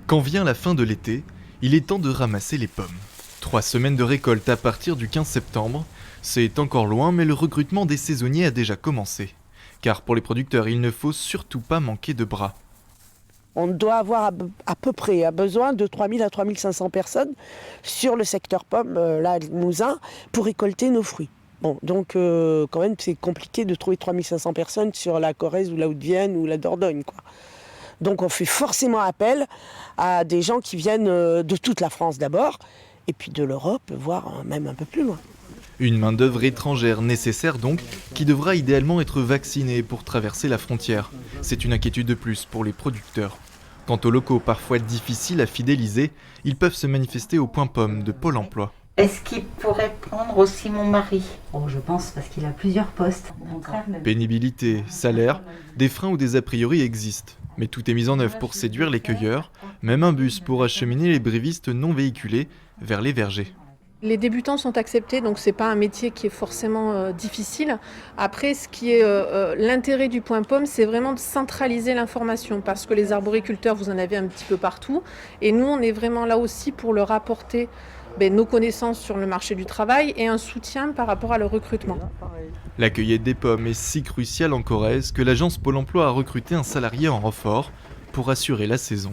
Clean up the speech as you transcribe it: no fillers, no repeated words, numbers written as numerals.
Quand vient la fin de l'été, il est temps de ramasser les pommes. 3 semaines de récolte à partir du 15 septembre. C'est encore loin, mais le recrutement des saisonniers a déjà commencé. Car pour les producteurs, il ne faut surtout pas manquer de bras. On doit avoir à peu près besoin de 3000 à 3500 personnes sur le secteur pomme, là à Limousin, pour récolter nos fruits. Bon, donc quand même c'est compliqué de trouver 3500 personnes sur la Corrèze ou la Haute-Vienne ou la Dordogne, quoi. Donc on fait forcément appel à des gens qui viennent de toute la France d'abord, et puis de l'Europe, voire même un peu plus loin. Une main-d'œuvre étrangère nécessaire donc, qui devra idéalement être vaccinée pour traverser la frontière. C'est une inquiétude de plus pour les producteurs. Quant aux locaux parfois difficiles à fidéliser, ils peuvent se manifester au point pomme de Pôle emploi. Est-ce qu'il pourrait prendre aussi mon mari ? Oh, je pense parce qu'il a plusieurs postes. Pénibilité, salaire, des freins ou des a priori existent. Mais tout est mis en œuvre pour séduire les cueilleurs, même un bus pour acheminer les brévistes non véhiculés vers les vergers. Les débutants sont acceptés, donc c'est pas un métier qui est forcément difficile. Après, ce qui est l'intérêt du point pomme, c'est vraiment de centraliser l'information, parce que les arboriculteurs, vous en avez un petit peu partout, et nous, on est vraiment là aussi pour leur apporter nos connaissances sur le marché du travail et un soutien par rapport à leur recrutement. La cueillette des pommes est si cruciale en Corrèze que l'agence Pôle emploi a recruté un salarié en renfort pour assurer la saison.